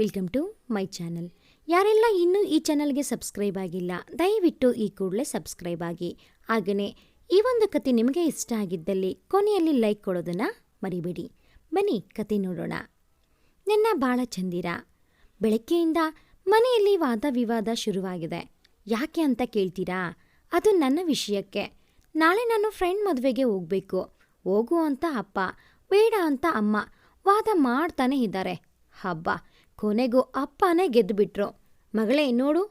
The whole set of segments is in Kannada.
Welcome to my channel. ಯಾರೆಲ್ಲ ಇನ್ನೂ ಈ ಚಾನಲ್ಗೆ ಸಬ್ಸ್ಕ್ರೈಬ್ ಆಗಿಲ್ಲ, ದಯವಿಟ್ಟು ಈ ಕೂಡಲೇ ಸಬ್ಸ್ಕ್ರೈಬ್ ಆಗಿ. ಹಾಗೆಯೇ ಈ ಒಂದು ಕತೆ ನಿಮಗೆ ಇಷ್ಟ ಆಗಿದ್ದಲ್ಲಿ ಕೊನೆಯಲ್ಲಿ ಲೈಕ್ ಕೊಡೋದನ್ನು ಮರಿಬೇಡಿ. ಬನ್ನಿ ಕತೆ ನೋಡೋಣ. ನನ್ನ ಬಾಳ ಚಂದಿರ. ಬೆಳಗ್ಗೆಯಿಂದ ಮನೆಯಲ್ಲಿ ವಾದ ವಿವಾದ ಶುರುವಾಗಿದೆ. ಯಾಕೆ ಅಂತ ಕೇಳ್ತೀರಾ? ಅದು ನನ್ನ ವಿಷಯಕ್ಕೆ. ನಾಳೆ ನಾನು ಫ್ರೆಂಡ್ ಮದುವೆಗೆ ಹೋಗಬೇಕು. ಹೋಗು ಅಂತ ಅಪ್ಪ, ಬೇಡ ಅಂತ ಅಮ್ಮ ವಾದ ಮಾಡ್ತಾನೆ ಇದ್ದಾರೆ. ಹಬ್ಬ, ಕೊನೆಗೂ ಅಪ್ಪನೇ ಗೆದ್ದುಬಿಟ್ರು. ಮಗಳೇ ನೋಡು,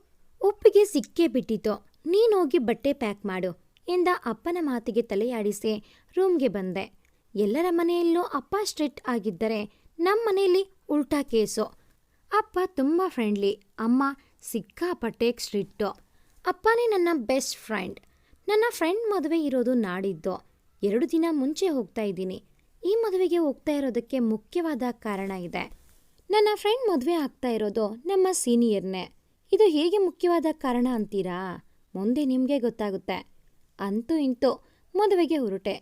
ಒಪ್ಪಿಗೆ ಸಿಕ್ಕೇ ಬಿಟ್ಟಿತು, ನೀನೋಗಿ ಬಟ್ಟೆ ಪ್ಯಾಕ್ ಮಾಡು ಎಂದ ಅಪ್ಪನ ಮಾತಿಗೆ ತಲೆಯಾಡಿಸಿ ರೂಮ್ಗೆ ಬಂದೆ. ಎಲ್ಲರ ಮನೆಯಲ್ಲೂ ಅಪ್ಪ ಸ್ಟ್ರಿಕ್ಟ್ ಆಗಿದ್ದರೆ ನಮ್ಮ ಮನೆಯಲ್ಲಿ ಉಲ್ಟಾ ಕೇಸು. ಅಪ್ಪ ತುಂಬ ಫ್ರೆಂಡ್ಲಿ, ಅಮ್ಮ ಸಿಕ್ಕಾಪಟ್ಟೆ ಸ್ಟ್ರಿಕ್ಟು. ಅಪ್ಪನೇ ನನ್ನ ಬೆಸ್ಟ್ ಫ್ರೆಂಡ್. ನನ್ನ ಫ್ರೆಂಡ್ ಮದುವೆ ಇರೋದು ನಾಡಿದ್ದು. 2 ದಿನ ಮುಂಚೆ ಹೋಗ್ತಾ ಇದ್ದೀನಿ. ಈ ಮದುವೆಗೆ ಹೋಗ್ತಾ ಇರೋದಕ್ಕೆ ಮುಖ್ಯವಾದ ಕಾರಣ ಇದೆ. ನನ್ನ ಫ್ರೆಂಡ್ ಮದುವೆ ಆಗ್ತಾ ಇರೋದು ನಮ್ಮ ಸೀನಿಯರ್ನೇ. ಇದು ಹೇಗೆ ಮುಖ್ಯವಾದ ಕಾರಣ ಅಂತೀರಾ? ಮುಂದೆ ನಿಮಗೆ ಗೊತ್ತಾಗುತ್ತೆ. ಅಂತೂ ಇಂತೂ ಮದುವೆಗೆ ಹೊರಟೆ.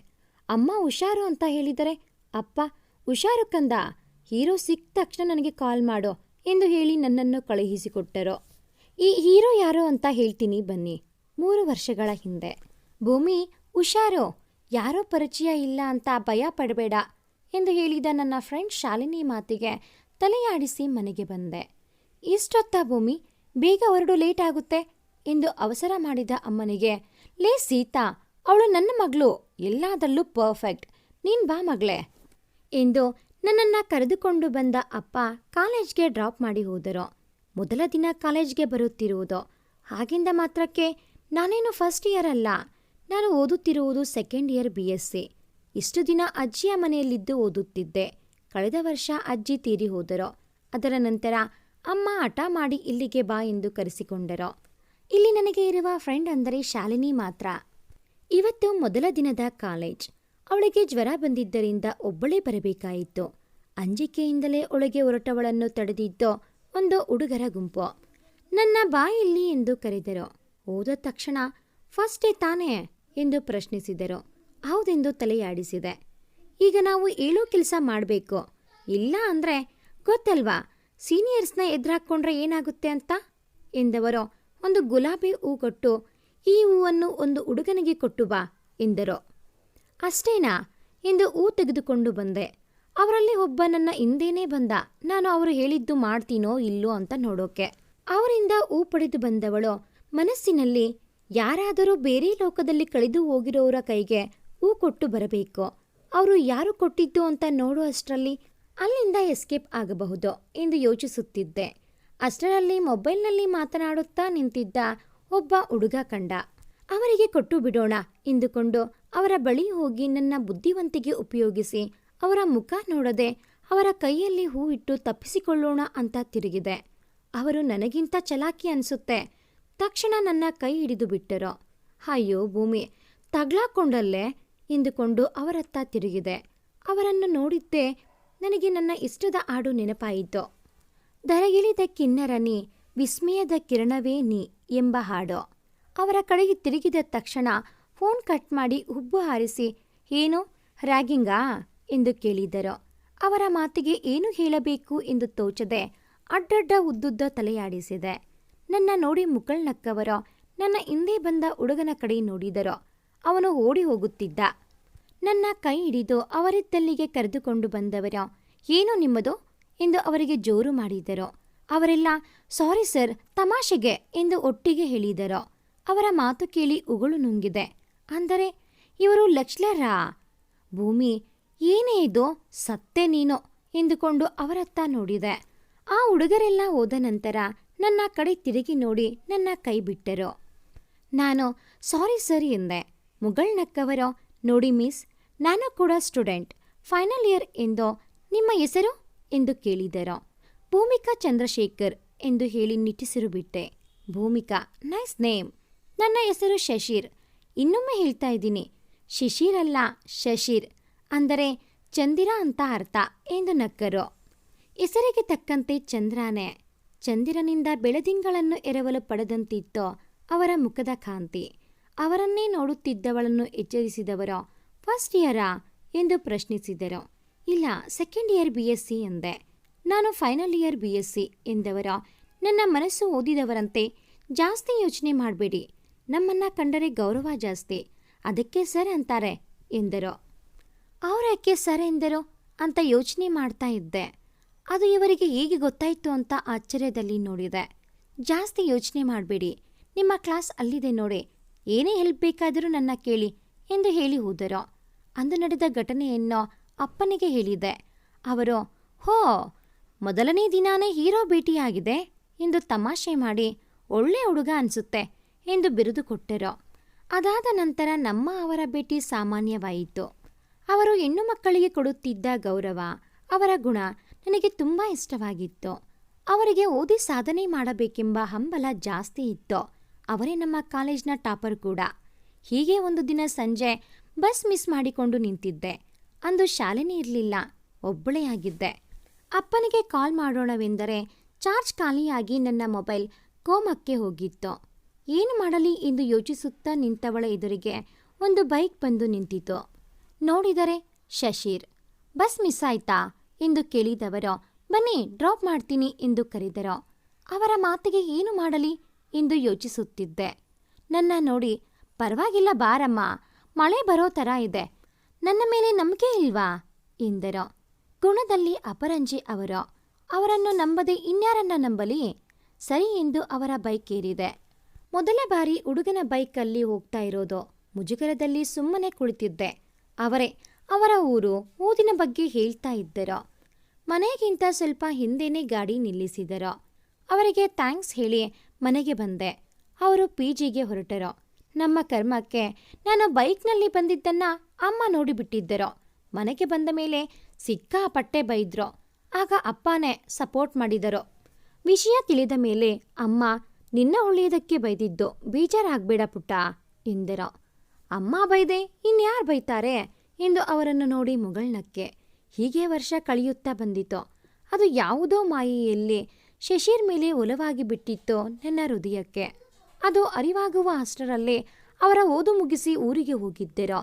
ಅಮ್ಮ ಹುಷಾರು ಅಂತ ಹೇಳಿದರೆ, ಅಪ್ಪ ಹುಷಾರು ಕಂದ, ಹೀರೋ ಸಿಕ್ಕ ತಕ್ಷಣ ನನಗೆ ಕಾಲ್ ಮಾಡು ಎಂದು ಹೇಳಿ ನನ್ನನ್ನು ಕಳುಹಿಸಿಕೊಟ್ಟರು. ಈ ಹೀರೋ ಯಾರೋ ಅಂತ ಹೇಳ್ತೀನಿ ಬನ್ನಿ. 3 ವರ್ಷಗಳ ಹಿಂದೆ. ಭೂಮಿ ಹುಷಾರು, ಯಾರೋ ಪರಿಚಯ ಇಲ್ಲ ಅಂತ ಭಯ ಪಡಬೇಡ ಎಂದು ಹೇಳಿದ ನನ್ನ ಫ್ರೆಂಡ್ ಶಾಲಿನಿ ಮಾತಿಗೆ ತಲೆಯಾಡಿಸಿ ಮನೆಗೆ ಬಂದೆ. ಇಷ್ಟೊತ್ತಾ ಭೂಮಿ, ಬೇಗ ಹೊರಡು, ಲೇಟ್ ಆಗುತ್ತೆ ಎಂದು ಅವಸರ ಮಾಡಿದ ಅಮ್ಮನಿಗೆ, ಲೇ ಸೀತಾ, ಅವಳು ನನ್ನ ಮಗಳು, ಎಲ್ಲದರಲ್ಲೂ ಪರ್ಫೆಕ್ಟ್, ನೀನು ಬಾ ಮಗಳೇ ಎಂದು ನನ್ನನ್ನು ಕರೆದುಕೊಂಡು ಬಂದ ಅಪ್ಪ ಕಾಲೇಜ್ಗೆ ಡ್ರಾಪ್ ಮಾಡಿ ಹೋದರು. ಮೊದಲ ದಿನ ಕಾಲೇಜ್ಗೆ ಬರುತ್ತಿರುವುದು. ಹಾಗಿಂದ ಮಾತ್ರಕ್ಕೆ ನಾನೇನು ಫಸ್ಟ್ ಇಯರ್ ಅಲ್ಲ, ನಾನು ಓದುತ್ತಿರುವುದು ಸೆಕೆಂಡ್ ಇಯರ್ BSc. ಇಷ್ಟು ದಿನ ಅಜ್ಜಿಯ ಮನೆಯಲ್ಲಿದ್ದು ಓದುತ್ತಿದ್ದೆ. ಕಳೆದ ವರ್ಷ ಅಜ್ಜಿ ತೀರಿ ಹೋದರು. ಅದರ ನಂತರ ಅಮ್ಮ ಹಠ ಮಾಡಿ ಇಲ್ಲಿಗೆ ಬಾ ಎಂದು ಕರೆಸಿಕೊಂಡರು. ಇಲ್ಲಿ ನನಗೆ ಇರುವ ಫ್ರೆಂಡ್ ಅಂದರೆ ಶಾಲಿನಿ ಮಾತ್ರ. ಇವತ್ತು ಮೊದಲ ದಿನದ ಕಾಲೇಜ್. ಅವಳಿಗೆ ಜ್ವರ ಬಂದಿದ್ದರಿಂದ ಒಬ್ಬಳೇ ಬರಬೇಕಾಯಿತು. ಅಂಜಿಕೆಯಿಂದಲೇ ಒಳಗೆ ಹೊರಟವಳನ್ನು ತಡೆದಿದ್ದು ಒಂದು ಹುಡುಗರ ಗುಂಪು. ನನ್ನ ಬಾಯಲ್ಲಿ ಎಂದು ಕರೆದರು. ಹೋದ ತಕ್ಷಣ ಫಸ್ಟ್ ಡೇ ತಾನೇ ಎಂದು ಪ್ರಶ್ನಿಸಿದರು. ಹೌದೆಂದು ತಲೆಯಾಡಿಸಿದೆ. ಈಗ ನಾವು ಹೇಳೋ ಕೆಲಸ ಮಾಡಬೇಕು, ಇಲ್ಲ ಅಂದರೆ ಗೊತ್ತಲ್ವಾ ಸೀನಿಯರ್ಸ್ನ ಎದುರಾಕೊಂಡ್ರೆ ಏನಾಗುತ್ತೆ ಅಂತ ಎಂದವರು ಒಂದು ಗುಲಾಬಿ ಹೂ ಕೊಟ್ಟು, ಈ ಹೂವನ್ನು ಒಂದು ಹುಡುಗನಿಗೆ ಕೊಟ್ಟು ಬಾ ಎಂದರು. ಅಷ್ಟೇನಾ ಎಂದು ಹೂ ತೆಗೆದುಕೊಂಡು ಬಂದೆ. ಅವರಲ್ಲಿ ಒಬ್ಬ ನನ್ನ ಹಿಂದೇನೇ ಬಂದ. ನಾನು ಅವರು ಹೇಳಿದ್ದು ಮಾಡ್ತೀನೋ ಇಲ್ಲೋ ಅಂತ ನೋಡೋಕೆ. ಅವರಿಂದ ಹೂ ಪಡೆದು ಬಂದವಳು ಮನಸ್ಸಿನಲ್ಲಿ, ಯಾರಾದರೂ ಬೇರೆ ಲೋಕದಲ್ಲಿ ಕಳೆದು ಹೋಗಿರೋರ ಕೈಗೆ ಹೂ ಕೊಟ್ಟು ಬರಬೇಕು, ಅವರು ಯಾರು ಕೊಟ್ಟಿದ್ದು ಅಂತ ನೋಡೋ ಅಷ್ಟರಲ್ಲಿ ಅಲ್ಲಿಂದ ಎಸ್ಕೇಪ್ ಆಗಬಹುದು ಎಂದು ಯೋಚಿಸುತ್ತಿದ್ದೆ. ಅಷ್ಟರಲ್ಲಿ ಮೊಬೈಲ್ನಲ್ಲಿ ಮಾತನಾಡುತ್ತಾ ನಿಂತಿದ್ದ ಒಬ್ಬ ಹುಡುಗ ಕಂಡ. ಅವರಿಗೆ ಕೊಟ್ಟು ಬಿಡೋಣ ಎಂದುಕೊಂಡು ಅವರ ಬಳಿ ಹೋಗಿ ನನ್ನ ಬುದ್ಧಿವಂತಿಕೆ ಉಪಯೋಗಿಸಿ ಅವರ ಮುಖ ನೋಡದೆ ಅವರ ಕೈಯಲ್ಲಿ ಹೂ ಇಟ್ಟು ತಪ್ಪಿಸಿಕೊಳ್ಳೋಣ ಅಂತ ತಿರುಗಿದೆ. ಅವರು ನನಗಿಂತ ಚಲಾಕಿ ಅನಿಸುತ್ತೆ. ತಕ್ಷಣ ನನ್ನ ಕೈ ಹಿಡಿದು ಬಿಟ್ಟರು. ಅಯ್ಯೋ ಭೂಮಿ, ತಗ್ಲಾಕೊಂಡಲ್ಲೇ ಎಂದುಕೊಂಡು ಅವರತ್ತ ತಿರುಗಿದೆ. ಅವರನ್ನು ನೋಡಿದ್ದೇ ನನಗೆ ನನ್ನ ಇಷ್ಟದ ಹಾಡು ನೆನಪಾಯಿತು. ದರಗಿಳಿದ ಕಿನ್ನರ ನೀ, ವಿಸ್ಮಯದ ಕಿರಣವೇ ನೀ ಎಂಬ ಹಾಡು. ಅವರ ಕಡೆಗೆ ತಿರುಗಿದ ತಕ್ಷಣ ಫೋನ್ ಕಟ್ ಮಾಡಿ ಹುಬ್ಬು ಹಾರಿಸಿ, ಏನು ರ್ಯಾಗಿಂಗಾ ಎಂದು ಕೇಳಿದರು. ಅವರ ಮಾತಿಗೆ ಏನು ಹೇಳಬೇಕು ಎಂದು ತೋಚದೆ ಅಡ್ಡಡ್ಡ ಉದ್ದುದ್ದ ತಲೆಯಾಡಿಸಿದೆ. ನನ್ನ ನೋಡಿ ಮುಕ್ಕಳ್ನಕ್ಕವರು ನನ್ನ ಹಿಂದೆ ಬಂದ ಹುಡುಗನ ಕಡೆ ನೋಡಿದರು. ಅವನು ಓಡಿ ಹೋಗುತ್ತಿದ್ದ. ನನ್ನ ಕೈ ಹಿಡಿದು ಅವರಿದ್ದಲ್ಲಿಗೆ ಕರೆದುಕೊಂಡು ಬಂದವರು, ಏನು ನಿಮ್ಮದು ಎಂದು ಅವರಿಗೆ ಜೋರು ಮಾಡಿದರು. ಅವರೆಲ್ಲ ಸಾರಿ ಸರ್, ತಮಾಷೆಗೆ ಎಂದು ಒಟ್ಟಿಗೆ ಹೇಳಿದರು. ಅವರ ಮಾತು ಕೇಳಿ ಉಗುಳು ನುಂಗಿದೆ. ಅಂದರೆ ಇವರು ಲೆಕ್ಚರರಾ? ಭೂಮಿ, ಏನೇ ಇದು, ಸತ್ತೆ ನೀನು ಎಂದುಕೊಂಡು ಅವರತ್ತ ನೋಡಿದೆ. ಆ ಹುಡುಗರೆಲ್ಲ ಹೋದ ನಂತರ ನನ್ನ ಕಡೆ ತಿರುಗಿ ನೋಡಿ ನನ್ನ ಕೈ ಬಿಟ್ಟರು. ನಾನು ಸಾರಿ ಸರ್ ಎಂದೆ. ಮುಗಳ್ನಕ್ಕವರು, ನೋಡಿ ಮಿಸ್, ನಾನು ಕೂಡ ಸ್ಟೂಡೆಂಟ್, ಫೈನಲ್ ಇಯರ್ ಎಂದು. ನಿಮ್ಮ ಹೆಸರು ಎಂದು ಕೇಳಿದರು. ಭೂಮಿಕಾ ಚಂದ್ರಶೇಖರ್ ಎಂದು ಹೇಳಿ ನಿಟ್ಟಿಸಿರು ಬಿಟ್ಟೆ. Bhoomika, nice name. ನನ್ನ ಹೆಸರು ಶಶೀರ್. ಇನ್ನೊಮ್ಮೆ ಹೇಳ್ತಾ ಇದ್ದೀನಿ, ಶಿಶಿರ್ ಅಲ್ಲ ಶಶೀರ್, ಅಂದರೆ ಚಂದಿರ ಅಂತ ಅರ್ಥ ಎಂದು ನಕ್ಕರು. ಹೆಸರಿಗೆ ತಕ್ಕಂತೆ ಚಂದ್ರನೇ. ಚಂದಿರನಿಂದ ಬೆಳದಿಂಗಳನ್ನು ಎರವಲು ಪಡೆದಂತಿತ್ತು ಅವರ ಮುಖದ ಕಾಂತಿ. ಅವರನ್ನೇ ನೋಡುತ್ತಿದ್ದವಳನ್ನು ಎಚ್ಚರಿಸಿದವರು, ಫಸ್ಟ್ ಇಯರಾ ಎಂದು ಪ್ರಶ್ನಿಸಿದರು. ಇಲ್ಲ, ಸೆಕೆಂಡ್ ಇಯರ್ BSc ಎಂದೆ. ನಾನು ಫೈನಲ್ ಇಯರ್ BSc ಎಂದವರ ನನ್ನ ಮನಸ್ಸು ಓದಿದವರಂತೆ. ಜಾಸ್ತಿ ಯೋಚನೆ ಮಾಡಬೇಡಿ, ನಮ್ಮನ್ನು ಕಂಡರೆ ಗೌರವ ಜಾಸ್ತಿ, ಅದಕ್ಕೆ ಸರ್ ಅಂತಾರೆ ಎಂದರು. ಅವರೇಕೆ ಸರ್ ಎಂದರು ಅಂತ ಯೋಚನೆ ಮಾಡ್ತಾ ಇದ್ದೆ. ಅದು ಇವರಿಗೆ ಹೇಗೆ ಗೊತ್ತಾಯಿತು ಅಂತ ಆಶ್ಚರ್ಯದಲ್ಲಿ ನೋಡಿದೆ. ಜಾಸ್ತಿ ಯೋಚನೆ ಮಾಡಬೇಡಿ, ನಿಮ್ಮ ಕ್ಲಾಸ್ ಅಲ್ಲಿದೆ ನೋಡಿ, ಏನೇ ಹೆಲ್ಪ್ ಬೇಕಾದರೂ ನನ್ನ ಕೇಳಿ ಎಂದು ಹೇಳಿ ಹೋದರು. ಅಂದು ನಡೆದ ಘಟನೆಯನ್ನು ಅಪ್ಪನಿಗೆ ಹೇಳಿದೆ. ಅವರು, ಹೋ, ಮೊದಲನೇ ದಿನಾನೇ ಹೀರೋ ಭೇಟಿಯಾಗಿದೆ ಎಂದು ತಮಾಷೆ ಮಾಡಿ, ಒಳ್ಳೆ ಹುಡುಗ ಅನಿಸುತ್ತೆ ಎಂದು ಬಿರುದು ಕೊಟ್ಟರು. ಅದಾದ ನಂತರ ನಮ್ಮ ಅವರ ಭೇಟಿ ಸಾಮಾನ್ಯವಾಯಿತು. ಅವರು ಹೆಣ್ಣು ಮಕ್ಕಳಿಗೆ ಕೊಡುತ್ತಿದ್ದ ಗೌರವ, ಅವರ ಗುಣ ನನಗೆ ತುಂಬ ಇಷ್ಟವಾಗಿತ್ತು. ಅವರಿಗೆ ಓದಿ ಸಾಧನೆ ಮಾಡಬೇಕೆಂಬ ಹಂಬಲ ಜಾಸ್ತಿ ಇತ್ತು. ಅವರೇ ನಮ್ಮ ಕಾಲೇಜ್ನ ಟಾಪರ್ ಕೂಡ. ಹೀಗೆ ಒಂದು ದಿನ ಸಂಜೆ ಬಸ್ ಮಿಸ್ ಮಾಡಿಕೊಂಡು ನಿಂತಿದ್ದೆ. ಅಂದು ಶಾಲೆನೇ ಇರಲಿಲ್ಲ, ಒಬ್ಬಳೇ ಆಗಿದ್ದೆ. ಅಪ್ಪನಿಗೆ ಕಾಲ್ ಮಾಡೋಣವೆಂದರೆ ಚಾರ್ಜ್ ಖಾಲಿಯಾಗಿ ನನ್ನ ಮೊಬೈಲ್ ಕೋಮಕ್ಕೆ ಹೋಗಿತ್ತು. ಏನು ಮಾಡಲಿ ಎಂದು ಯೋಚಿಸುತ್ತಾ ನಿಂತವಳ ಎದುರಿಗೆ ಒಂದು ಬೈಕ್ ಬಂದು ನಿಂತಿತು. ನೋಡಿದರೆ ಶಶೀರ್. ಬಸ್ ಮಿಸ್ ಆಯ್ತಾ ಎಂದು ಕೇಳಿದವರು, ಬನ್ನಿ ಡ್ರಾಪ್ ಮಾಡ್ತೀನಿ ಎಂದು ಕರೆದರು. ಅವರ ಮಾತಿಗೆ ಏನು ಮಾಡಲಿ ಎಂದು ಯೋಚಿಸುತ್ತಿದ್ದೆ. ನನ್ನ ನೋಡಿ, ಪರವಾಗಿಲ್ಲ ಬಾರಮ್ಮ, ಮಳೆ ಬರೋ ಥರ ಇದೆ, ನನ್ನ ಮೇಲೆ ನಂಬಿಕೆ ಇಲ್ವಾ ಎಂದರು. ಗುಣದಲ್ಲಿ ಅಪರಂಜಿ ಅವರು. ಅವರನ್ನು ನಂಬದೆ ಇನ್ಯಾರನ್ನ ನಂಬಲಿ? ಸರಿ ಎಂದು ಅವರ ಬೈಕ್ ಏರಿದೆ. ಮೊದಲ ಬಾರಿ ಹುಡುಗನ ಬೈಕಲ್ಲಿ ಹೋಗ್ತಾ ಇರೋದು. ಮುಜುಗರದಲ್ಲಿ ಸುಮ್ಮನೆ ಕುಳಿತಿದ್ದೆ. ಅವರ ಊರು, ಓದಿನ ಬಗ್ಗೆ ಹೇಳ್ತಾ ಇದ್ದರು. ಮನೆಗಿಂತ ಸ್ವಲ್ಪ ಹಿಂದೆನೇ ಗಾಡಿ ನಿಲ್ಲಿಸಿದರು. ಅವರಿಗೆ ಥ್ಯಾಂಕ್ಸ್ ಹೇಳಿ ಮನೆಗೆ ಬಂದೆ. ಅವರು PGಗೆ ಹೊರಟರು. ನಮ್ಮ ಕರ್ಮಕ್ಕೆ ನಾನು ಬೈಕ್ನಲ್ಲಿ ಬಂದಿದ್ದನ್ನು ಅಮ್ಮ ನೋಡಿಬಿಟ್ಟಿದ್ದರು. ಮನೆಗೆ ಬಂದ ಮೇಲೆ ಸಿಕ್ಕಾಪಟ್ಟೆ ಬೈದ್ರು. ಆಗ ಅಪ್ಪನೇ ಸಪೋರ್ಟ್ ಮಾಡಿದರು. ವಿಷಯ ತಿಳಿದ ಮೇಲೆ ಅಮ್ಮ, ನಿನ್ನ ಒಳ್ಳೆಯದಕ್ಕೆ ಬೈದಿದ್ದು, ಬೇಜಾರಾಗಬೇಡ ಪುಟ್ಟ ಎಂದರು. ಅಮ್ಮ ಬೈದೆ ಇನ್ಯಾರು ಬೈತಾರೆ ಎಂದು ಅವರನ್ನು ನೋಡಿ ಮುಗಳ್ನಕ್ಕೆ. ಹೀಗೆ ವರ್ಷ ಕಳೆಯುತ್ತಾ ಬಂದಿತು. ಅದು ಯಾವುದೋ ಮಾಯೆಯಲ್ಲಿ ಶಶೀರ್ ಮೇಲೆ ಒಲವಾಗಿ ಬಿಟ್ಟಿತ್ತು ನನ್ನ ಹೃದಯಕ್ಕೆ. ಅದು ಅರಿವಾಗುವ ಅಷ್ಟರಲ್ಲೇ ಅವರ ಓದು ಮುಗಿಸಿ ಊರಿಗೆ ಹೋಗಿದ್ದರು.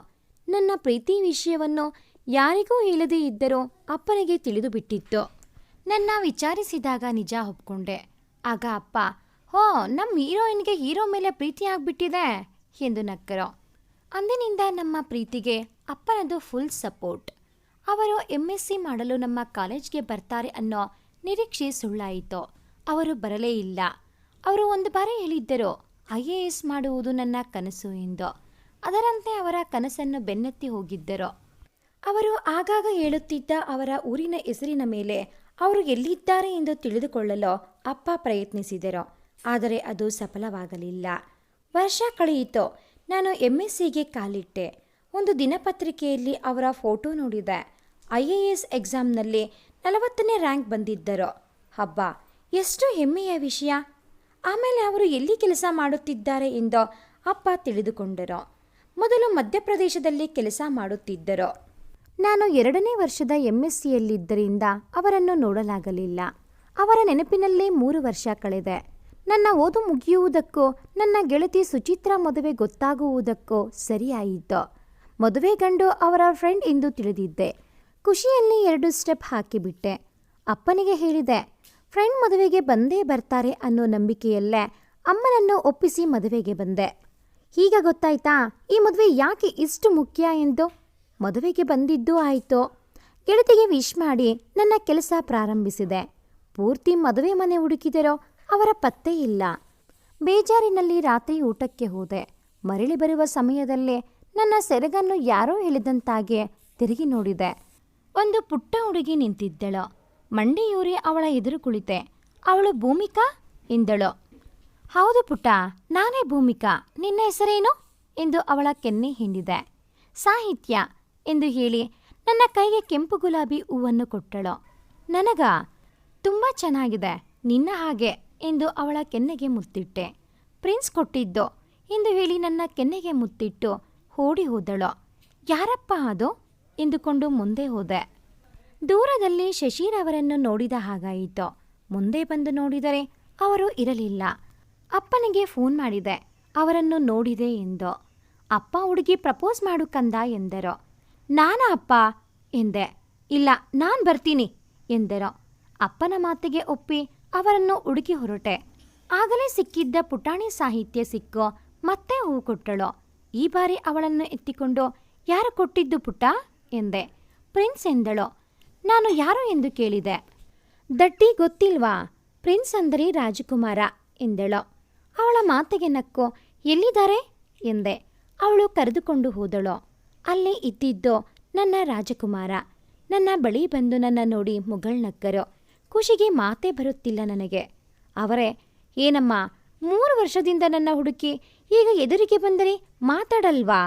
ನನ್ನ ಪ್ರೀತಿ ವಿಷಯವನ್ನು ಯಾರಿಗೂ ಹೇಳದೇ ಇದ್ದರೂ ಅಪ್ಪನಿಗೆ ತಿಳಿದು ಬಿಟ್ಟಿತ್ತು. ನನ್ನ ವಿಚಾರಿಸಿದಾಗ ನಿಜ ಒಪ್ಕೊಂಡೆ. ಆಗ ಅಪ್ಪ, ಹೋ, ನಮ್ಮ ಹೀರೋಯಿನ್ಗೆ ಹೀರೋ ಮೇಲೆ ಪ್ರೀತಿ ಆಗ್ಬಿಟ್ಟಿದೆ ಎಂದು ನಕ್ಕರು. ಅಂದಿನಿಂದ ನಮ್ಮ ಪ್ರೀತಿಗೆ ಅಪ್ಪನದು ಫುಲ್ ಸಪೋರ್ಟ್. ಅವರು MSc ಮಾಡಲು ನಮ್ಮ ಕಾಲೇಜ್ಗೆ ಬರ್ತಾರೆ ಅನ್ನೋ ನಿರೀಕ್ಷೆ ಸುಳ್ಳಾಯಿತು. ಅವರು ಬರಲೇ ಇಲ್ಲ. ಅವರು ಒಂದು ಬಾರಿ ಹೇಳಿದ್ದರು, IAS ಮಾಡುವುದು ನನ್ನ ಕನಸು ಎಂದು. ಅದರಂತೆ ಅವರ ಕನಸನ್ನು ಬೆನ್ನತ್ತಿ ಹೋಗಿದ್ದರು. ಅವರು ಆಗಾಗ ಹೇಳುತ್ತಿದ್ದ ಅವರ ಊರಿನ ಹೆಸರಿನ ಮೇಲೆ ಅವರು ಎಲ್ಲಿದ್ದಾರೆ ಎಂದು ತಿಳಿದುಕೊಳ್ಳಲು ಅಪ್ಪ ಪ್ರಯತ್ನಿಸಿದರು. ಆದರೆ ಅದು ಸಫಲವಾಗಲಿಲ್ಲ. ವರ್ಷ ಕಳೆಯಿತು. ನಾನು MScಗೆ ಕಾಲಿಟ್ಟೆ. ಒಂದು ದಿನಪತ್ರಿಕೆಯಲ್ಲಿ ಅವರ ಫೋಟೋ ನೋಡಿದೆ. IAS ಎಕ್ಸಾಮ್ನಲ್ಲಿ 40ನೇ ರ್ಯಾಂಕ್ ಬಂದಿದ್ದರು. ಹಬ್ಬ, ಎಷ್ಟು ಹೆಮ್ಮೆಯ ವಿಷಯ. ಆಮೇಲೆ ಅವರು ಎಲ್ಲಿ ಕೆಲಸ ಮಾಡುತ್ತಿದ್ದಾರೆ ಎಂದು ಅಪ್ಪ ತಿಳಿದುಕೊಂಡರು. ಮೊದಲು ಮಧ್ಯಪ್ರದೇಶದಲ್ಲಿ ಕೆಲಸ ಮಾಡುತ್ತಿದ್ದರು. ನಾನು 2ನೇ ವರ್ಷದ MScಯಲ್ಲಿದ್ದರಿಂದ ಅವರನ್ನು ನೋಡಲಾಗಲಿಲ್ಲ. ಅವರ ನೆನಪಿನಲ್ಲೇ 3 ವರ್ಷ ಕಳೆದೆ. ನನ್ನ ಓದು ಮುಗಿಯುವುದಕ್ಕೂ ನನ್ನ ಗೆಳತಿ ಸುಚಿತ್ರಾ ಮದುವೆ ಗೊತ್ತಾಗುವುದಕ್ಕೂ ಸರಿಯಾಯಿತು. ಮದುವೆ ಗಂಡು ಅವರ ಫ್ರೆಂಡ್ ಎಂದು ತಿಳಿದಿದ್ದೆ. ಖುಷಿಯಲ್ಲಿ 2 ಸ್ಟೆಪ್ ಹಾಕಿಬಿಟ್ಟೆ. ಅಪ್ಪನಿಗೆ ಹೇಳಿದೆ, ಫ್ರೆಂಡ್ ಮದುವೆಗೆ ಬಂದೇ ಬರ್ತಾರೆ ಅನ್ನೋ ನಂಬಿಕೆಯಲ್ಲೇ ಅಮ್ಮನನ್ನು ಒಪ್ಪಿಸಿ ಮದುವೆಗೆ ಬಂದೆ. ಈಗ ಗೊತ್ತಾಯ್ತಾ ಈ ಮದುವೆ ಯಾಕೆ ಇಷ್ಟು ಮುಖ್ಯ ಎಂದು. ಮದುವೆಗೆ ಬಂದಿದ್ದೂ ಆಯಿತು. ಗೆಳತಿಗೆ ವಿಶ್ ಮಾಡಿ ನನ್ನ ಕೆಲಸ ಪ್ರಾರಂಭಿಸಿದೆ. ಪೂರ್ತಿ ಮದುವೆ ಮನೆ ಹುಡುಕಿದರೋ ಅವರ ಪತ್ತೆ ಇಲ್ಲ. ಬೇಜಾರಿನಲ್ಲಿ ರಾತ್ರಿ ಊಟಕ್ಕೆ ಹೋದೆ. ಮರಳಿ ಬರುವ ಸಮಯದಲ್ಲೇ ನನ್ನ ಸೆರಗನ್ನು ಯಾರೋ ಎಳೆದಂತಾಗೆ ತಿರುಗಿ ನೋಡಿದೆ. ಒಂದು ಪುಟ್ಟ ಹುಡುಗಿ ನಿಂತಿದ್ದಳು. ಮಂಡಿಯೂರಿ ಅವಳ ಎದುರು ಕುಳಿತೆ. ಅವಳು ಭೂಮಿಕಾ ಎಂದಳು. ಹೌದು ಪುಟ್ಟ, ನಾನೇ ಭೂಮಿಕಾ. ನಿನ್ನ ಹೆಸರೇನು ಎಂದು ಅವಳ ಕೆನ್ನೆ ಹಿಂಡಿದೆ. ಸಾಹಿತ್ಯ ಎಂದು ಹೇಳಿ ನನ್ನ ಕೈಗೆ ಕೆಂಪು ಗುಲಾಬಿ ಹೂವನ್ನು ಕೊಟ್ಟಳು. ನನಗ ತುಂಬ ಚೆನ್ನಾಗಿದೆ, ನಿನ್ನ ಹಾಗೆ ಎಂದು ಅವಳ ಕೆನ್ನೆಗೆ ಮುತ್ತಿಟ್ಟೆ. ಪ್ರಿನ್ಸ್ ಕೊಟ್ಟಿದ್ದು ಎಂದು ಹೇಳಿ ನನ್ನ ಕೆನ್ನೆಗೆ ಮುತ್ತಿಟ್ಟು ಓಡಿ ಹೋದಳು. ಯಾರಪ್ಪ ಅದು ಎಂದುಕೊಂಡು ಮುಂದೆ ಹೋದೆ. ದೂರದಲ್ಲಿ ಶಶೀರ್ ಅವರನ್ನು ನೋಡಿದ ಹಾಗಾಯಿತು. ಮುಂದೆ ಬಂದು ನೋಡಿದರೆ ಅವರು ಇರಲಿಲ್ಲ. ಅಪ್ಪನಿಗೆ ಫೋನ್ ಮಾಡಿದೆ, ಅವರನ್ನು ನೋಡಿದೆ ಎಂದು. ಅಪ್ಪ ಹುಡುಗಿ ಪ್ರಪೋಸ್ ಮಾಡು ಕಂದ ಎಂದರು. ನಾನಾ ಅಪ್ಪ ಎಂದೆ. ಇಲ್ಲ, ನಾನು ಬರ್ತೀನಿ ಎಂದರು. ಅಪ್ಪನ ಮಾತಿಗೆ ಒಪ್ಪಿ ಅವರನ್ನು ಹುಡುಕಿ ಹೊರಟೆ. ಆಗಲೇ ಸಿಕ್ಕಿದ್ದ ಪುಟಾಣಿ ಸಾಹಿತ್ಯ ಸಿಕ್ಕೋ ಮತ್ತೆ ಹೂ ಕೊಟ್ಟಳು. ಈ ಬಾರಿ ಅವಳನ್ನು ಎತ್ತಿಕೊಂಡು, ಯಾರು ಕೊಟ್ಟಿದ್ದು ಪುಟ್ಟ ಎಂದೆ. ಪ್ರಿನ್ಸ್ ಎಂದಳು. ನಾನು ಯಾರು ಎಂದು ಕೇಳಿದೆ. ದಟ್ಟಿ ಗೊತ್ತಿಲ್ವಾ? ಪ್ರಿನ್ಸ್ ಅಂದರೆ ರಾಜಕುಮಾರ ಎಂದಳು. ಅವಳ ಮಾತಿಗೆ ನಕ್ಕು, ಎಲ್ಲಿದ್ದಾರೆ ಎಂದೆ. ಅವಳು ಕರೆದುಕೊಂಡು ಹೋದಳು. ಅಲ್ಲೇ ಇದ್ದಿದ್ದು ನನ್ನ ರಾಜಕುಮಾರ. ನನ್ನ ಬಳಿ ಬಂದು ನನ್ನ ನೋಡಿ ಮುಗಳ್ನಕ್ಕರು. ಖುಷಿಗೆ ಮಾತೇ ಬರುತ್ತಿಲ್ಲ ನನಗೆ. ಅವರೇ, ಏನಮ್ಮ 3 ವರ್ಷದಿಂದ ನನ್ನ ಹುಡುಕಿ ಈಗ ಎದುರಿಗೆ ಬಂದರೆ ಮಾತಾಡಲ್ವಾ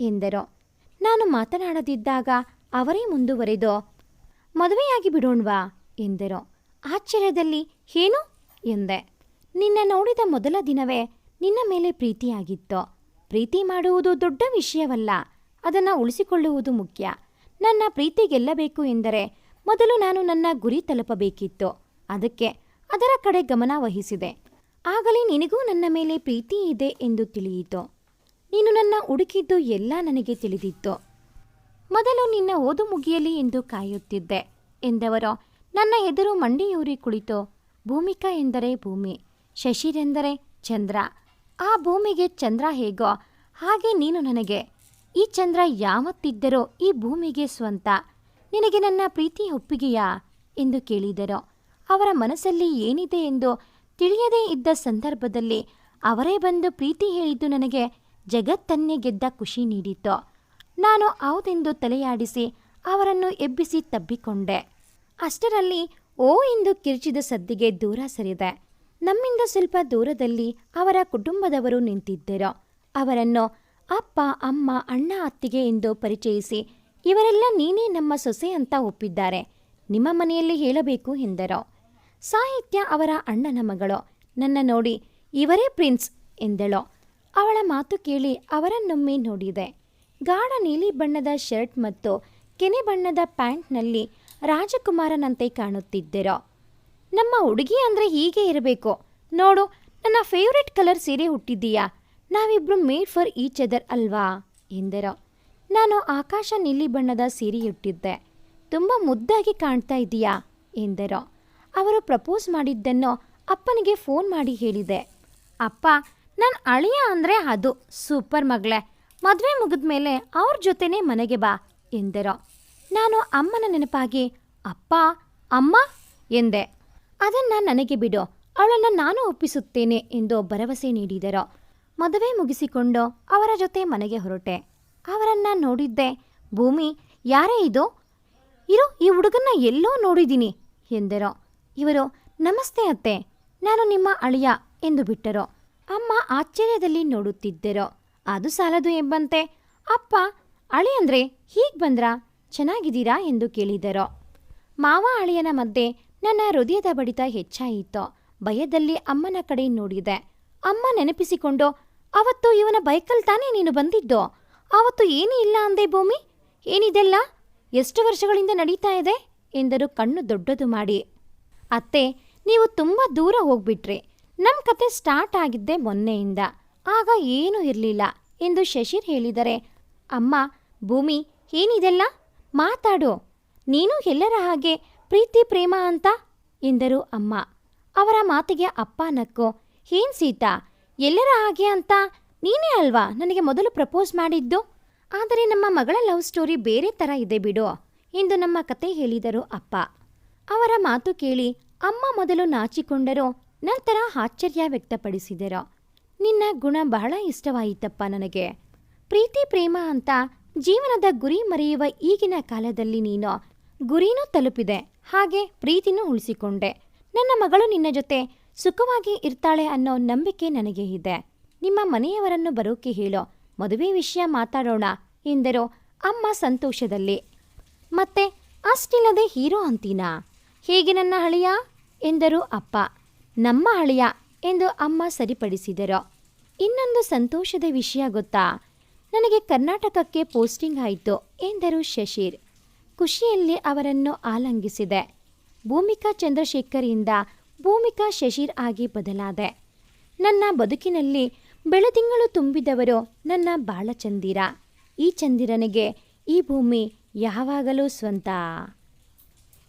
ಎಂದರು. ನಾನು ಮಾತನಾಡದಿದ್ದಾಗ ಅವರೇ ಮುಂದುವರೆದು, ಮದುವೆಯಾಗಿ ಬಿಡೋಣ್ವಾ ಎಂದರು. ಆಶ್ಚರ್ಯದಲ್ಲಿ ಏನು ಎಂದೆ. ನಿನ್ನ ನೋಡಿದ ಮೊದಲ ದಿನವೇ ನಿನ್ನ ಮೇಲೆ ಪ್ರೀತಿಯಾಗಿತ್ತು. ಪ್ರೀತಿ ಮಾಡುವುದು ದೊಡ್ಡ ವಿಷಯವಲ್ಲ, ಅದನ್ನು ಉಳಿಸಿಕೊಳ್ಳುವುದು ಮುಖ್ಯ. ನನ್ನ ಪ್ರೀತಿ ಗೆಲ್ಲಬೇಕು ಎಂದರೆ ಮೊದಲು ನಾನು ನನ್ನ ಗುರಿ ತಲುಪಬೇಕಿತ್ತು. ಅದಕ್ಕೆ ಅದರ ಕಡೆ ಗಮನ ವಹಿಸಿದೆ. ಆಗಲೇ ನಿನಗೂ ನನ್ನ ಮೇಲೆ ಪ್ರೀತಿ ಇದೆ ಎಂದು ತಿಳಿಯಿತು. ನೀನು ನನ್ನ ಹುಡುಕಿದ್ದು ಎಲ್ಲ ನನಗೆ ತಿಳಿದಿತ್ತು. ಮೊದಲು ನಿನ್ನ ಓದು ಮುಗಿಯಲಿ ಎಂದು ಕಾಯುತ್ತಿದ್ದೆ ಎಂದವರು ನನ್ನ ಎದುರು ಮಂಡಿಯೂರಿ ಕುಳಿತು, ಭೂಮಿಕಾ ಎಂದರೆ ಭೂಮಿ, ಶಶಿರೆಂದರೆ ಚಂದ್ರ. ಆ ಭೂಮಿಗೆ ಚಂದ್ರ ಹೇಗೋ ಹಾಗೆ ನೀನು ನನಗೆ. ಈ ಚಂದ್ರ ಯಾವತ್ತಿದ್ದರೂ ಈ ಭೂಮಿಗೆ ಸ್ವಂತ. ನಿನಗೆ ನನ್ನ ಪ್ರೀತಿ ಒಪ್ಪಿಗೆಯಾ ಎಂದು ಕೇಳಿದರು. ಅವರ ಮನಸ್ಸಲ್ಲಿ ಏನಿದೆ ಎಂದು ತಿಳಿಯದೇ ಇದ್ದ ಸಂದರ್ಭದಲ್ಲಿ ಅವರೇ ಬಂದು ಪ್ರೀತಿ ಹೇಳಿದ್ದು ನನಗೆ ಜಗತ್ತನ್ನೇ ಗೆದ್ದ ಖುಷಿ ನೀಡಿತು. ನಾನು ಹೌದೆಂದು ತಲೆಯಾಡಿಸಿ ಅವರನ್ನು ಎಬ್ಬಿಸಿ ತಬ್ಬಿಕೊಂಡೆ. ಅಷ್ಟರಲ್ಲಿ ಓ ಎಂದು ಕಿರ್ಚಿದ ಸದ್ದಿಗೆ ದೂರ ಸರಿದೆ. ನಮ್ಮಿಂದ ಸ್ವಲ್ಪ ದೂರದಲ್ಲಿ ಅವರ ಕುಟುಂಬದವರು ನಿಂತಿದ್ದರು. ಅವರನ್ನು ಅಪ್ಪ, ಅಮ್ಮ, ಅಣ್ಣ, ಅತ್ತಿಗೆ ಎಂದು ಪರಿಚಯಿಸಿ, ಇವರೆಲ್ಲ ನೀನೇ ನಮ್ಮ ಸೊಸೆ ಅಂತ ಒಪ್ಪಿದ್ದಾರೆ. ನಿಮ್ಮ ಮನೆಯಲ್ಲಿ ಹೇಳಬೇಕು ಎಂದರು. ಸಾಹಿತ್ಯ ಅವರ ಅಣ್ಣನ ಮಗಳು. ನನ್ನ ನೋಡಿ, ಇವರೇ ಪ್ರಿನ್ಸ್ ಎಂದಳು. ಅವಳ ಮಾತು ಕೇಳಿ ಅವರನ್ನೊಮ್ಮೆ ನೋಡಿದೆ. ಗಾಢ ನೀಲಿ ಬಣ್ಣದ ಶರ್ಟ್ ಮತ್ತು ಕೆನೆ ಬಣ್ಣದ ಪ್ಯಾಂಟ್ನಲ್ಲಿ ರಾಜಕುಮಾರನಂತೆ ಕಾಣುತ್ತಿದ್ದರು. ನಮ್ಮ ಹುಡುಗಿ ಅಂದರೆ ಹೀಗೆ ಇರಬೇಕು ನೋಡು, ನನ್ನ ಫೇವ್ರೆಟ್ ಕಲರ್ ಸೀರೆ ಹುಟ್ಟಿದ್ದೀಯಾ, ನಾವಿಬ್ರು ಮೇಡ್ ಫಾರ್ ಈಚ್ ಅದರ್ ಅಲ್ವಾ ಎಂದರು. ನಾನು ಆಕಾಶ ನೀಲಿ ಬಣ್ಣದ ಸೀರೆಯುಟ್ಟಿದ್ದೆ. ತುಂಬ ಮುದ್ದಾಗಿ ಕಾಣ್ತಾ ಇದೀಯಾ ಎಂದರು. ಅವರು ಪ್ರಪೋಸ್ ಮಾಡಿದ್ದನ್ನು ಅಪ್ಪನಿಗೆ ಫೋನ್ ಮಾಡಿ ಹೇಳಿದೆ. ಅಪ್ಪ, ನನ್ನ ಅಳಿಯ ಅಂದರೆ ಅದು ಸೂಪರ್ ಮಗಳೇ, ಮದುವೆ ಮುಗಿದ ಮೇಲೆ ಅವ್ರ ಜೊತೆನೇ ಮನೆಗೆ ಬಾ ಎಂದರು. ನಾನು ಅಮ್ಮನ ನೆನಪಾಗಿ ಅಪ್ಪ, ಅಮ್ಮ ಎಂದೆ. ಅದನ್ನು ನನಗೆ ಬಿಡು, ಅವಳನ್ನು ನಾನು ಒಪ್ಪಿಸುತ್ತೇನೆ ಎಂದು ಭರವಸೆ ನೀಡಿದರು. ಮದುವೆ ಮುಗಿಸಿಕೊಂಡು ಅವರ ಜೊತೆ ಮನೆಗೆ ಹೊರಟೆ. ಅವರನ್ನ ನೋಡಿದ್ದೆ. ಭೂಮಿ, ಯಾರೇ ಇದು? ಇರು, ಈ ಹುಡುಗನ್ನ ಎಲ್ಲೋ ನೋಡಿದ್ದೀನಿ ಎಂದರು. ಇವರು, ನಮಸ್ತೆ ಅತ್ತೆ, ನಾನು ನಿಮ್ಮ ಅಳಿಯ ಎಂದು ಬಿಟ್ಟರು. ಅಮ್ಮ ಆಶ್ಚರ್ಯದಲ್ಲಿ ನೋಡುತ್ತಿದ್ದರು. ಅದು ಸಾಲದು ಎಂಬಂತೆ ಅಪ್ಪ, ಅಳಿ ಅಂದರೆ ಹೀಗೆ ಬಂದ್ರಾ, ಚೆನ್ನಾಗಿದ್ದೀರಾ ಎಂದು ಕೇಳಿದರು. ಮಾವ ಅಳಿಯನ ಮಧ್ಯೆ ನನ್ನ ಹೃದಯದ ಬಡಿತ ಹೆಚ್ಚಾಯಿತು. ಭಯದಲ್ಲಿ ಅಮ್ಮನ ಕಡೆ ನೋಡಿದೆ. ಅಮ್ಮ ನೆನಪಿಸಿಕೊಂಡು, ಅವತ್ತು ಇವನ ಬೈಕಲ್ಲಿ ತಾನೇ ನೀನು ಬಂದಿದ್ದು, ಆವತ್ತು ಏನೂ ಇಲ್ಲ ಅಂದೆ ಭೂಮಿ, ಏನಿದೆಲ್ಲ ಎಷ್ಟು ವರ್ಷಗಳಿಂದ ನಡೀತಾ ಇದೆ ಎಂದರು ಕಣ್ಣು ದೊಡ್ಡದು ಮಾಡಿ. ಅತ್ತೆ, ನೀವು ತುಂಬ ದೂರ ಹೋಗ್ಬಿಟ್ರಿ. ನಮ್ಮ ಕತೆ ಸ್ಟಾರ್ಟ್ ಆಗಿದ್ದೆ ಮೊನ್ನೆಯಿಂದ, ಆಗ ಏನೂ ಇರಲಿಲ್ಲ ಎಂದು ಶಶಿರ್ ಹೇಳಿದರೆ, ಅಮ್ಮ, ಭೂಮಿ, ಏನಿದೆಲ್ಲ ಮಾತಾಡು, ನೀನು ಎಲ್ಲರ ಹಾಗೆ ಪ್ರೀತಿ ಪ್ರೇಮ ಅಂತ ಎಂದರು ಅಮ್ಮ. ಅವರ ಮಾತಿಗೆ ಅಪ್ಪ ನಕ್ಕು, ಏನ್ ಸೀತಾ, ಎಲ್ಲರ ಹಾಗೆ ಅಂತ ನೀನೇ ಅಲ್ವಾ ನನಗೆ ಮೊದಲು ಪ್ರಪೋಸ್ ಮಾಡಿದ್ದು. ಆದರೆ ನಮ್ಮ ಮಗಳ ಲವ್ ಸ್ಟೋರಿ ಬೇರೆ ಥರ ಇದೆ ಬಿಡು ಎಂದು ನಮ್ಮ ಕತೆ ಹೇಳಿದರು ಅಪ್ಪ. ಅವರ ಮಾತು ಕೇಳಿ ಅಮ್ಮ ಮೊದಲು ನಾಚಿಕೊಂಡರು, ನಂತರ ಆಶ್ಚರ್ಯ ವ್ಯಕ್ತಪಡಿಸಿದರು. ನಿನ್ನ ಗುಣ ಬಹಳ ಇಷ್ಟವಾಯಿತಪ್ಪ ನನಗೆ. ಪ್ರೀತಿ ಪ್ರೇಮ ಅಂತ ಜೀವನದ ಗುರಿ ಮರೆಯುವ ಈಗಿನ ಕಾಲದಲ್ಲಿ ನೀನು ಗುರಿನೂ ತಲುಪಿದೆ, ಹಾಗೆ ಪ್ರೀತಿನೂ ಉಳಿಸಿಕೊಂಡೆ. ನನ್ನ ಮಗಳು ನಿನ್ನ ಜೊತೆ ಸುಖವಾಗಿ ಇರ್ತಾಳೆ ಅನ್ನೋ ನಂಬಿಕೆ ನನಗೆ ಇದೆ. ನಿಮ್ಮ ಮನೆಯವರನ್ನು ಬರೋಕೆ ಹೇಳೋ, ಮದುವೆ ವಿಷಯ ಮಾತಾಡೋಣ ಎಂದರು ಅಮ್ಮ ಸಂತೋಷದಲ್ಲಿ. ಮತ್ತೆ ಅಷ್ಟಿಲ್ಲದೆ ಹೀರೋ ಅಂತೀನಾ, ಹೇಗೆ ನನ್ನ ಅಳಿಯ ಎಂದರು ಅಪ್ಪ. ನಮ್ಮ ಅಳಿಯ ಎಂದು ಅಮ್ಮ ಸರಿಪಡಿಸಿದರು. ಇನ್ನೊಂದು ಸಂತೋಷದ ವಿಷಯ ಗೊತ್ತಾ, ನನಗೆ ಕರ್ನಾಟಕಕ್ಕೆ ಪೋಸ್ಟಿಂಗ್ ಆಯಿತು ಎಂದರು ಶಶಿರ್. ಖುಷಿಯಲ್ಲಿ ಅವರನ್ನು ಆಲಂಗಿಸಿದೆ. ಭೂಮಿಕಾ ಚಂದ್ರಶೇಖರಿಂದ ಭೂಮಿಕಾ ಶಶಿರ್ ಆಗಿ ಬದಲಾದೆ. ನನ್ನ ಬದುಕಿನಲ್ಲಿ ಬೆಳದಿಂಗಳು ತುಂಬಿದವರು ನನ್ನ ಬಾಳಚಂದಿರ. ಈ ಚಂದಿರನಿಗೆ ಈ ಭೂಮಿ ಯಾವಾಗಲೂ ಸ್ವಂತ.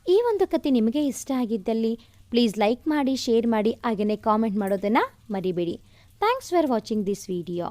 ಈ ಒಂದು ಕತೆ ನಿಮಗೆ ಇಷ್ಟ ಆಗಿದ್ದಲ್ಲಿ ಪ್ಲೀಸ್ ಲೈಕ್ ಮಾಡಿ, ಶೇರ್ ಮಾಡಿ, ಹಾಗೆಯೇ ಕಾಮೆಂಟ್ ಮಾಡೋದನ್ನು ಮರಿಬೇಡಿ. Thanks for watching this video.